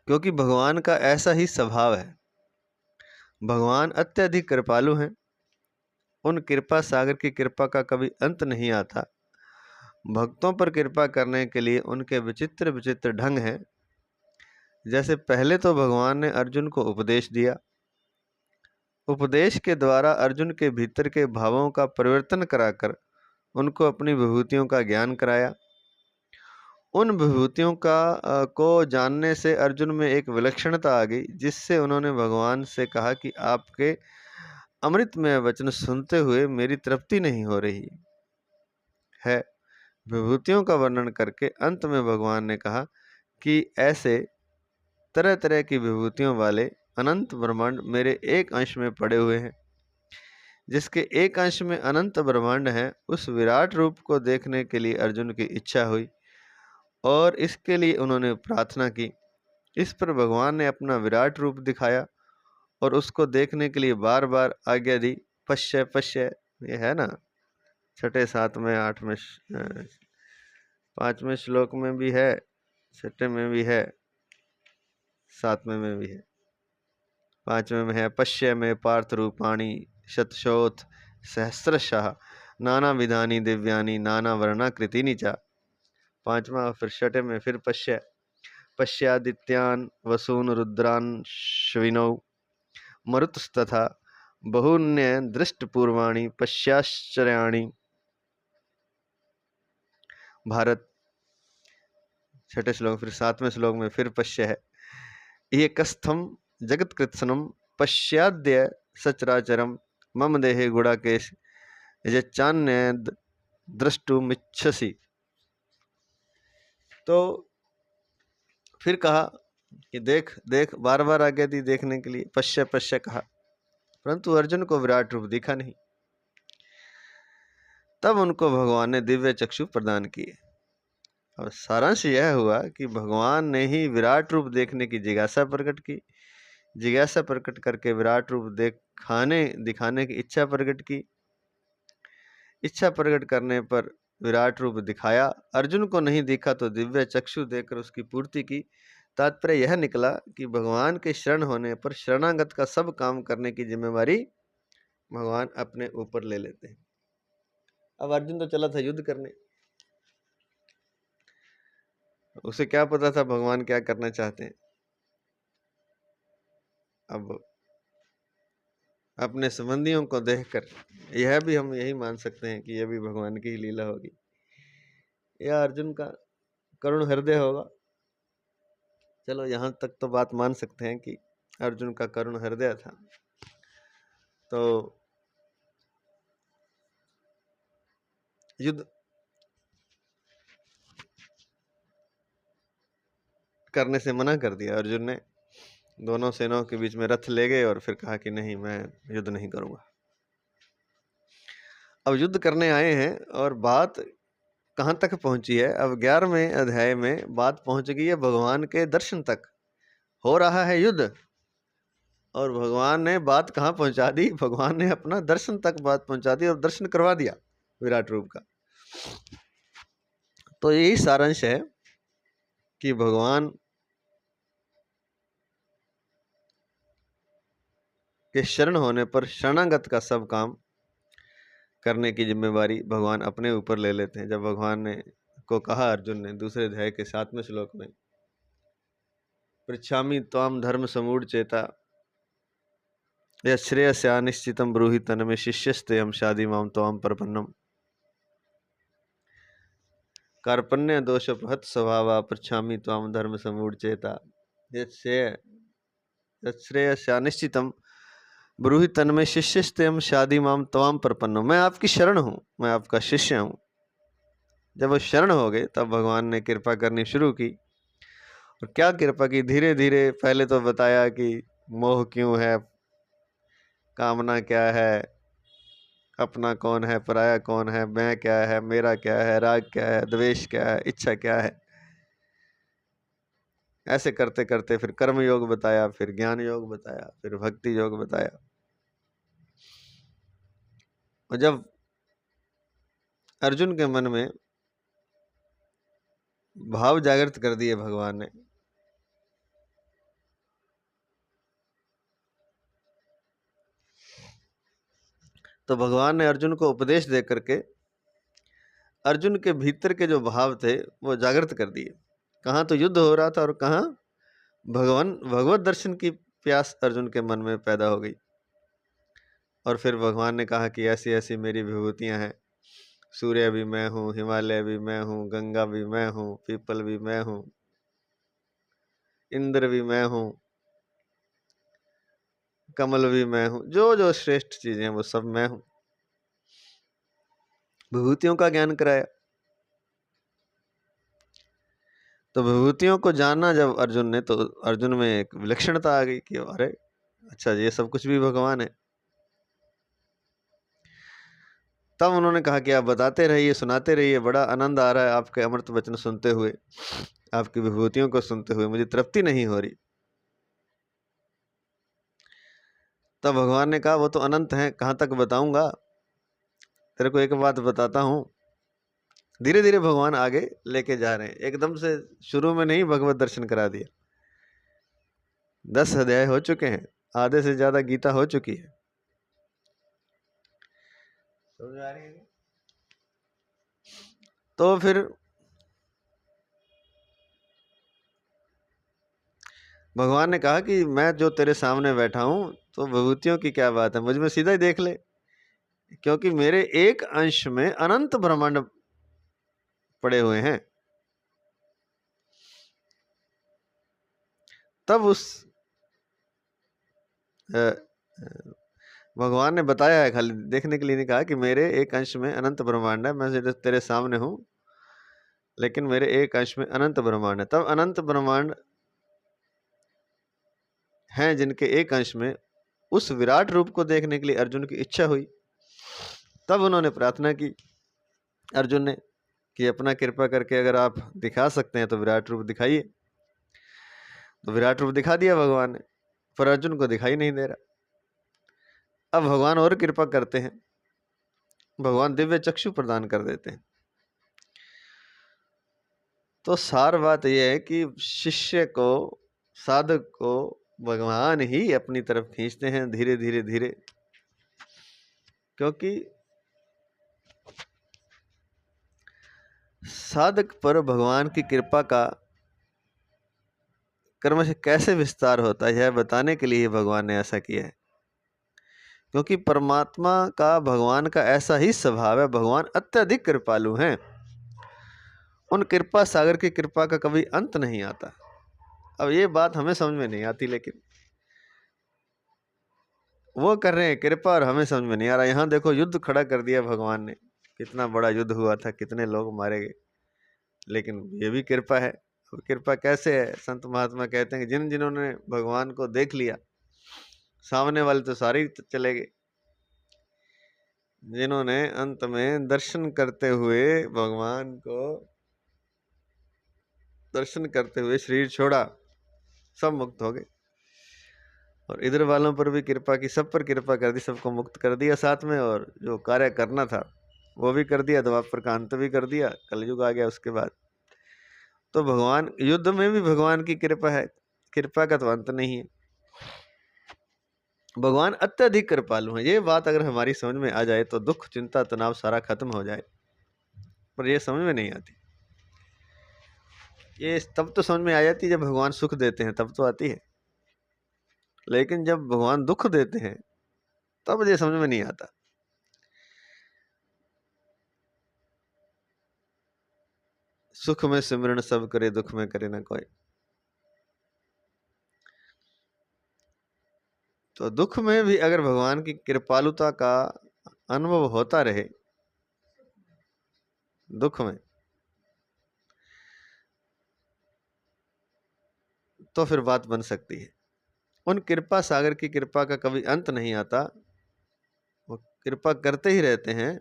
क्योंकि भगवान का ऐसा ही स्वभाव है। भगवान अत्यधिक कृपालु हैं। उन कृपा सागर की कृपा का कभी अंत नहीं आता। भक्तों पर कृपा करने के लिए उनके विचित्र विचित्र ढंग हैं। जैसे पहले तो भगवान ने अर्जुन को उपदेश दिया। उपदेश के द्वारा अर्जुन के भीतर के भावों का परिवर्तन कराकर उनको अपनी विभूतियों का ज्ञान कराया। उन विभूतियों को जानने से अर्जुन में एक विलक्षणता आ गई, जिससे उन्होंने भगवान से कहा कि आपके अमृतमय वचन सुनते हुए मेरी तृप्ति नहीं हो रही है। विभूतियों का वर्णन करके अंत में भगवान ने कहा कि ऐसे तरह तरह की विभूतियों वाले अनंत ब्रह्मांड मेरे एक अंश में पड़े हुए हैं। जिसके एक अंश में अनंत ब्रह्मांड है, उस विराट रूप को देखने के लिए अर्जुन की इच्छा हुई और इसके लिए उन्होंने प्रार्थना की। इस पर भगवान ने अपना विराट रूप दिखाया और उसको देखने के लिए बार बार आज्ञा दी। पश्य पश्य, ये है ना 6, 7, 8, 5वें श्लोक में भी है, 6 में भी है, 7वें में भी है, 5वें में है। पश्य में पार्थ रूपाणी शतशोथ सहस्रशः नाना विधानी दिव्यानी नाना वर्णाकृतिनी च। 5वां फिर 6 में फिर पश्यादित्यान् वसून् रुद्रान् श्विनौ मरुतस्तथा बहुन्य दृष्टपूर्वाणि पश्याश्चर्याणि। भारत 6 श्लोक फिर 7वें श्लोक में फिर पश्य है। ये कस्थम जगत्कृत्सनम पश्याद्य सचराचरम मम देहे गुड़ाकेश यच्चान्य द्रष्टुमिच्छसि। तो फिर कहा कि देख देख, बार बार आज्ञा दी देखने के लिए, पश्य पश्य कहा, परंतु अर्जुन को विराट रूप दिखा नहीं। तब उनको भगवान ने दिव्य चक्षु प्रदान किए। और सारांश यह हुआ कि भगवान ने ही विराट रूप देखने की जिज्ञासा प्रकट की। जिज्ञासा प्रकट करके विराट रूप दिखाने की इच्छा प्रकट की। इच्छा प्रकट करने पर विराट रूप दिखाया। अर्जुन को नहीं दिखा तो दिव्य चक्षु देकर उसकी पूर्ति की। तात्पर्य यह निकला कि भगवान के शरण होने पर शरणागत का सब काम करने की जिम्मेवारी भगवान अपने ऊपर ले लेते हैं। अब अर्जुन तो चला था युद्ध करने, उसे क्या पता था भगवान क्या करना चाहते हैं। अब अपने संबंधियों को देखकर, यह भी हम यही मान सकते हैं कि यह भी भगवान की ही लीला होगी, या अर्जुन का करुण हृदय होगा। चलो यहाँ तक तो बात मान सकते हैं कि अर्जुन का करुण हृदय था। तो युद्ध करने से मना कर दिया अर्जुन ने। दोनों सेनाओं के बीच में रथ ले गए और फिर कहा कि नहीं, मैं युद्ध नहीं करूंगा। अब युद्ध करने आए हैं और बात कहाँ तक पहुंची है? अब 11वें अध्याय में बात पहुंच गई है भगवान के दर्शन तक। हो रहा है युद्ध और भगवान ने बात कहाँ पहुंचा दी? भगवान ने अपना दर्शन तक बात पहुंचा दी और दर्शन करवा दिया विराट रूप का। तो यही सारांश है कि भगवान के शरण होने पर शरणागत का सब काम करने की जिम्मेवारी भगवान अपने ऊपर ले लेते हैं। जब भगवान ने को कहा अर्जुन ने दूसरे अध्याय के 7वें श्लोक में, पृच्छामि त्वाम धर्म समूढ़ चेता यश्रेयस्या निश्चितम ब्रूहि तन्मे शिष्यस्तेयं शादी माम त्वाम प्रपन्नम कार्पण्य दोषोपहत स्वभावा पृच्छामि त्वाम धर्म समूढ़ चेता यश्रेयस्या निश्चितम ब्रूहि तन्मे शिष्यस्तेयं शादी माम त्वाम प्रपन्नम। मैं आपकी शरण हूँ, मैं आपका शिष्य हूँ। जब वो शरण हो गए तब भगवान ने कृपा करनी शुरू की। और क्या कृपा की? धीरे धीरे पहले तो बताया कि मोह क्यों है, कामना क्या है, अपना कौन है, पराया कौन है, मैं क्या है, मेरा क्या है, राग क्या है, द्वेष क्या है, इच्छा क्या है। ऐसे करते करते फिर कर्म योग बताया, फिर ज्ञान योग बताया, फिर भक्ति योग बताया। और जब अर्जुन के मन में भाव जागृत कर दिए भगवान ने, तो भगवान ने अर्जुन को उपदेश दे करके अर्जुन के भीतर के जो भाव थे वो जागृत कर दिए। कहाँ तो युद्ध हो रहा था और कहाँ भगवत दर्शन की प्यास अर्जुन के मन में पैदा हो गई। और फिर भगवान ने कहा कि ऐसी ऐसी मेरी विभूतियां हैं, सूर्य भी मैं हूँ, हिमालय भी मैं हूँ, गंगा भी मैं हूँ, पीपल भी मैं हूँ, इंद्र भी मैं हूँ, कमल भी मैं हूँ। जो जो श्रेष्ठ चीजें हैं वो सब मैं हूँ। विभूतियों का ज्ञान कराया। तो विभूतियों को जाना जब अर्जुन ने, तो अर्जुन में एक विलक्षणता आ गई कि अरे अच्छा, ये सब कुछ भी भगवान है। तब उन्होंने कहा कि आप बताते रहिए, सुनाते रहिए, बड़ा आनंद आ रहा है आपके अमृत वचन सुनते हुए, आपकी विभूतियों को सुनते हुए मुझे तृप्ति नहीं हो रही। तब भगवान ने कहा वो तो अनंत हैं, कहाँ तक बताऊंगा, तेरे को एक बात बताता हूँ। धीरे धीरे भगवान आगे लेके जा रहे हैं, एकदम से शुरू में नहीं भगवत दर्शन करा दिया। 10 अध्याय हो चुके हैं, आधे से ज्यादा गीता हो चुकी है। समझ आ रही है? तो फिर भगवान ने कहा कि मैं जो तेरे सामने बैठा हूं, तो विभूतियों की क्या बात है, मुझ में सीधा ही देख ले, क्योंकि मेरे एक अंश में अनंत ब्रह्मांड पड़े हुए हैं। तब उस भगवान ने बताया है, खाली देखने के लिए नहीं कहा कि मेरे एक अंश में अनंत ब्रह्मांड है, मैं तेरे सामने हूं, लेकिन मेरे एक अंश में अनंत ब्रह्मांड है। तब अनंत ब्रह्मांड हैं जिनके एक अंश में उस विराट रूप को देखने के लिए अर्जुन की इच्छा हुई। तब उन्होंने प्रार्थना की अर्जुन ने कि अपना कृपा करके अगर आप दिखा सकते हैं तो विराट रूप दिखाइए। तो विराट रूप दिखा दिया भगवान ने, पर अर्जुन को दिखाई नहीं दे रहा। अब भगवान और कृपा करते हैं, भगवान दिव्य चक्षु प्रदान कर देते हैं। तो सार बात यह है कि शिष्य को, साधक को भगवान ही अपनी तरफ खींचते हैं धीरे धीरे धीरे, क्योंकि साधक पर भगवान की कृपा का कर्म से कैसे विस्तार होता है, यह बताने के लिए भगवान ने ऐसा किया है। क्योंकि परमात्मा का, भगवान का ऐसा ही स्वभाव है। भगवान अत्यधिक कृपालु हैं। उन कृपा सागर की कृपा का कभी अंत नहीं आता। अब ये बात हमें समझ में नहीं आती, लेकिन वो कर रहे हैं कृपा और हमें समझ में नहीं आ रहा। यहाँ देखो युद्ध खड़ा कर दिया भगवान ने, कितना बड़ा युद्ध हुआ था, कितने लोग मारे गए, लेकिन ये भी कृपा है। अब कृपा कैसे है? संत महात्मा कहते हैं कि जिन्होंने भगवान को देख लिया, सामने वाले तो सारे ही चले गए। जिन्होंने अंत में दर्शन करते हुए भगवान को दर्शन करते हुए शरीर छोड़ा, सब मुक्त हो गए। और इधर वालों पर भी कृपा की, सब पर कृपा कर दी, सबको मुक्त कर दिया साथ में, और जो कार्य करना था वो भी कर दिया, द्वापर का अंत भी कर दिया, कलयुग आ गया उसके बाद। तो भगवान, युद्ध में भी भगवान की कृपा है, कृपा का तो अंत नहीं है। भगवान अत्यधिक कृपालु है। ये बात अगर हमारी समझ में आ जाए तो दुख, चिंता, तनाव सारा खत्म हो जाए, पर ये समझ में नहीं आती। ये तब तो समझ में आ जाती जब भगवान सुख देते हैं, तब तो आती है, लेकिन जब भगवान दुख देते हैं तब ये समझ में नहीं आता। सुख में सिमरन सब करे, दुख में करे ना कोई। तो दुख में भी अगर भगवान की कृपालुता का अनुभव होता रहे, दुख में, तो फिर बात बन सकती है। उन कृपा सागर की कृपा का कभी अंत नहीं आता, वो कृपा करते ही रहते हैं।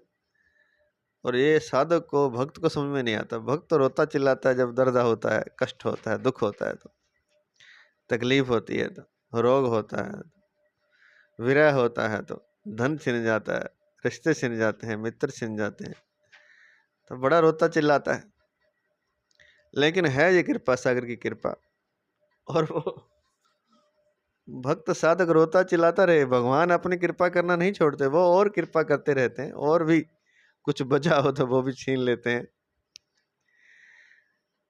और ये साधक को, भक्त को समझ में नहीं आता। भक्त तो रोता चिल्लाता है जब दर्द होता है, कष्ट होता है, दुख होता है, तो तकलीफ होती है, तो रोग होता है, विरह होता है, तो धन छिन जाता है, रिश्ते छिन जाते हैं, मित्र छिन जाते हैं, तो बड़ा रोता चिल्लाता है। लेकिन है ये कृपा सागर की कृपा, और वो भक्त साधक रोता चिल्लाता रहे, भगवान अपनी कृपा करना नहीं छोड़ते, वो और कृपा करते रहते हैं, और भी कुछ बचा हो तो वो भी छीन लेते हैं।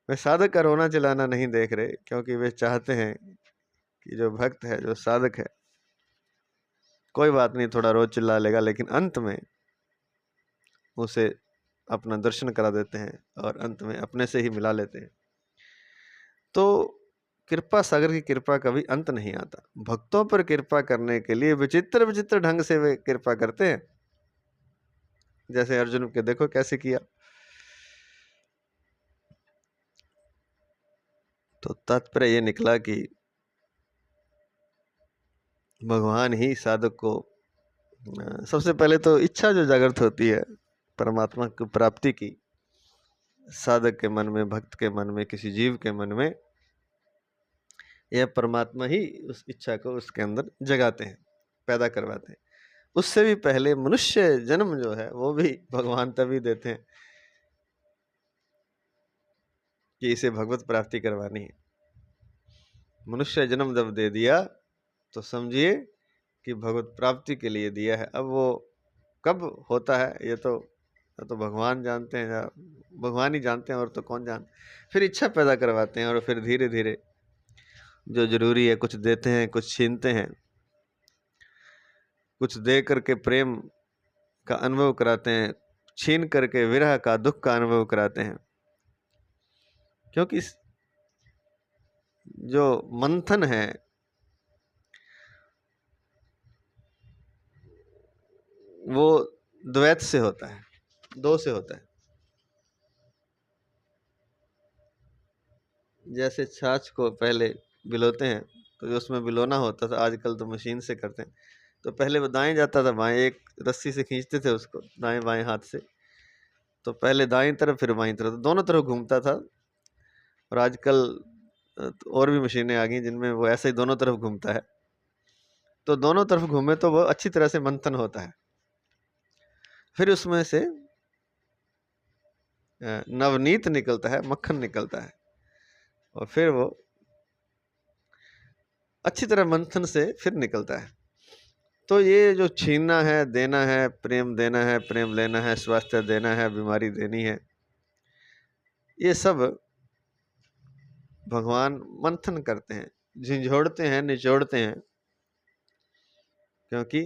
वे साधक का रोना चिल्लाना नहीं देख रहे, क्योंकि वे चाहते हैं कि जो भक्त है, जो साधक है, कोई बात नहीं, थोड़ा रोज चिल्ला लेगा, लेकिन अंत में उसे अपना दर्शन करा देते हैं और अंत में अपने से ही मिला लेते हैं। तो कृपा सागर की कृपा कभी अंत नहीं आता। भक्तों पर कृपा करने के लिए विचित्र विचित्र ढंग से वे कृपा करते हैं। जैसे अर्जुन के देखो कैसे किया। तो तात्पर्य ये निकला कि भगवान ही साधक को, सबसे पहले तो इच्छा जो जागृत होती है परमात्मा की प्राप्ति की, साधक के मन में, भक्त के मन में, किसी जीव के मन में, यह परमात्मा ही उस इच्छा को उसके अंदर जगाते हैं, पैदा करवाते हैं। उससे भी पहले मनुष्य जन्म जो है वो भी भगवान तभी देते हैं कि इसे भगवत प्राप्ति करवानी है। मनुष्य जन्म जब दे दिया तो समझिए कि भगवत प्राप्ति के लिए दिया है। अब वो कब होता है ये तो भगवान जानते हैं, या भगवान ही जानते हैं, और तो कौन जान। फिर इच्छा पैदा करवाते हैं, और फिर धीरे धीरे जो जरूरी है कुछ देते हैं, कुछ छीनते हैं, कुछ दे करके प्रेम का अनुभव कराते हैं, छीन करके विरह का, दुख का अनुभव कराते हैं। क्योंकि जो मंथन है वो द्वैत से होता है, दो से होता है। जैसे छाछ को पहले बिलोते हैं, तो जो उसमें बिलोना होता था, आजकल तो मशीन से करते हैं, तो पहले वो दाएं जाता था बाएं, एक रस्सी से खींचते थे उसको दाएं बाएं हाथ से, तो पहले दाएं तरफ फिर बाएं तरफ, तो दोनों तरफ घूमता था। और आजकल और भी मशीनें आ गई जिनमें वो ऐसे ही दोनों तरफ घूमता है, तो दोनों तरफ घूमे तो वो अच्छी तरह से मंथन होता है। फिर उसमें से नवनीत निकलता है, मक्खन निकलता है, और फिर वो अच्छी तरह मंथन से फिर निकलता है। तो ये जो छीनना है, देना है, प्रेम देना है, प्रेम लेना है, स्वास्थ्य देना है, बीमारी देनी है, ये सब भगवान मंथन करते हैं, झिंझोड़ते हैं, निचोड़ते हैं। क्योंकि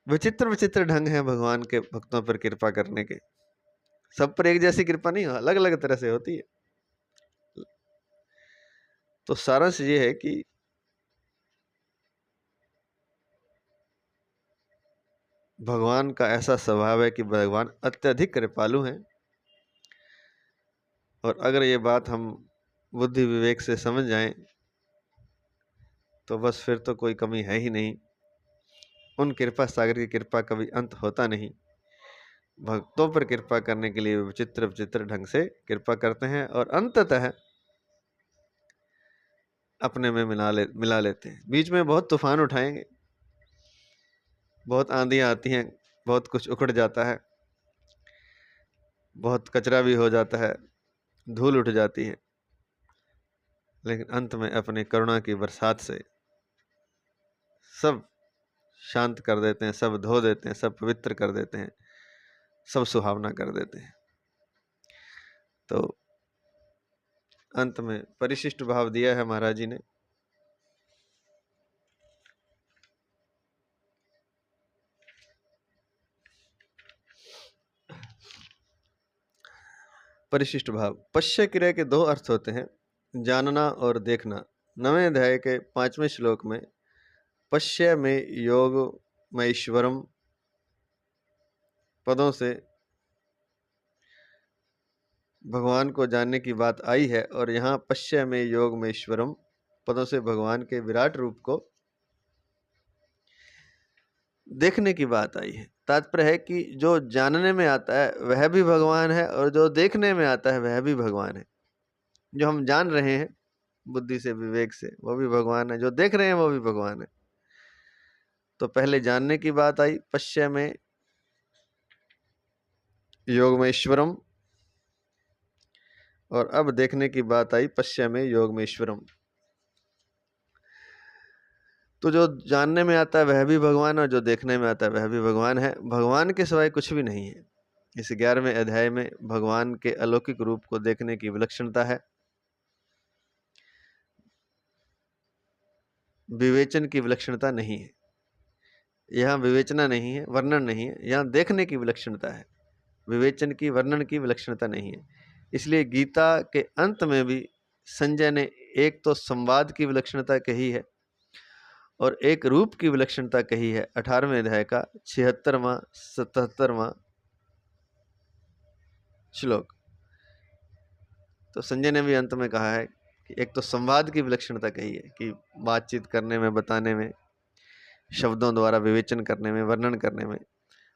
विचित्र विचित्र ढंग है भगवान के भक्तों पर कृपा करने के। सब पर एक जैसी कृपा नहीं, अलग अलग तरह से होती है। तो सारांश ये है कि भगवान का ऐसा स्वभाव है कि भगवान अत्यधिक कृपालु हैं। और अगर ये बात हम बुद्धि विवेक से समझ जाएं तो बस फिर तो कोई कमी है ही नहीं। उन कृपा सागर की कृपा कभी अंत होता नहीं। भक्तों पर कृपा करने के लिए विचित्र विचित्र ढंग से कृपा करते हैं और अंततः अपने में मिला लेते हैं। बीच में बहुत तूफान उठाएंगे, बहुत आंधियां आती हैं, बहुत कुछ उखड़ जाता है, बहुत कचरा भी हो जाता है, धूल उठ जाती है, लेकिन अंत में अपनी करुणा की बरसात से सब शांत कर देते हैं, सब धो देते हैं, सब पवित्र कर देते हैं, सब सुहावना कर देते हैं। तो अंत में परिशिष्ट भाव दिया है महाराज जी ने। परिशिष्ट भाव। पश्य क्रिया के दो अर्थ होते हैं, जानना और देखना। 9वें अध्याय के 5वें श्लोक में पश्य में योग में ईश्वरम पदों से भगवान को जानने की बात आई है, और यहाँ पश्य में योग में ईश्वरम पदों से भगवान के विराट रूप को देखने की बात आई है। तात्पर्य है कि जो जानने में आता है वह भी भगवान है, और जो देखने में आता है वह भी भगवान है। जो हम जान रहे हैं बुद्धि से विवेक से वो भी भगवान है, जो देख रहे हैं वो भी भगवान है। तो पहले जानने की बात आई पश्य में योग में ईश्वरम, और अब देखने की बात आई पश्य में योग में ईश्वरम। तो जो जानने में आता है वह भी भगवान, और जो देखने में आता है वह भी भगवान है। भगवान के सिवाय कुछ भी नहीं है। इस 11वें अध्याय में भगवान के अलौकिक रूप को देखने की विलक्षणता है। विवेचन की विलक्षणता नहीं है। यहाँ विवेचना नहीं है, वर्णन नहीं है, यहाँ देखने की विलक्षणता है। विवेचन की, वर्णन की विलक्षणता नहीं है। इसलिए गीता के अंत में भी संजय ने एक तो संवाद की विलक्षणता कही है और एक रूप की विलक्षणता कही है। 18वें अध्याय का 76वां 77वां श्लोक। तो संजय ने भी अंत में कहा है कि एक तो संवाद की विलक्षणता कही है कि बातचीत करने में, बताने में, शब्दों द्वारा विवेचन करने में, वर्णन करने में,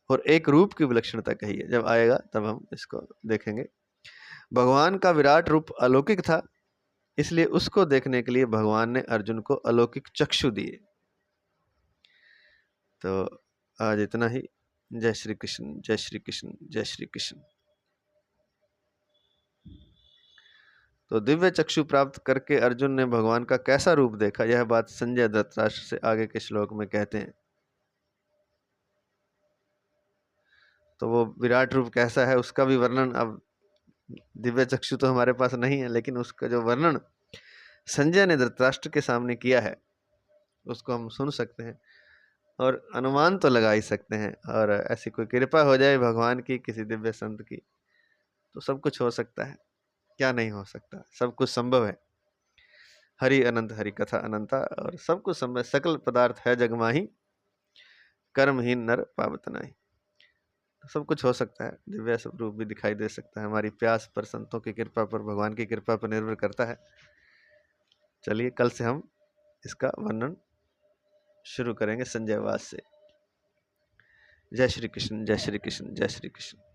और एक रूप की विलक्षणता कही है। जब आएगा तब हम इसको देखेंगे। भगवान का विराट रूप अलौकिक था, इसलिए उसको देखने के लिए भगवान ने अर्जुन को अलौकिक चक्षु दिए। तो आज इतना ही। जय श्री कृष्ण, जय श्री कृष्ण, जय श्री कृष्ण। तो दिव्य चक्षु प्राप्त करके अर्जुन ने भगवान का कैसा रूप देखा, यह बात संजय धृतराष्ट्र से आगे के श्लोक में कहते हैं। तो वो विराट रूप कैसा है उसका भी वर्णन, अब दिव्य चक्षु तो हमारे पास नहीं है, लेकिन उसका जो वर्णन संजय ने धृतराष्ट्र के सामने किया है उसको हम सुन सकते हैं और अनुमान तो लगा ही सकते हैं। और ऐसी कोई कृपा हो जाए भगवान की, किसी दिव्य संत की, तो सब कुछ हो सकता है। क्या नहीं हो सकता, सब कुछ संभव है। हरि अनंत, हरि कथा अनंता, और सब कुछ संभव। सकल पदार्थ है जग माही, कर्महीन नर पावत नाही। सब कुछ हो सकता है। दिव्य स्वरूप भी दिखाई दे सकता है। हमारी प्यास पर, संतों की कृपा पर, भगवान की कृपा पर निर्भर करता है। चलिए कल से हम इसका वर्णन शुरू करेंगे संजय वास से। जय श्री कृष्ण, जय श्री कृष्ण, जय श्री कृष्ण।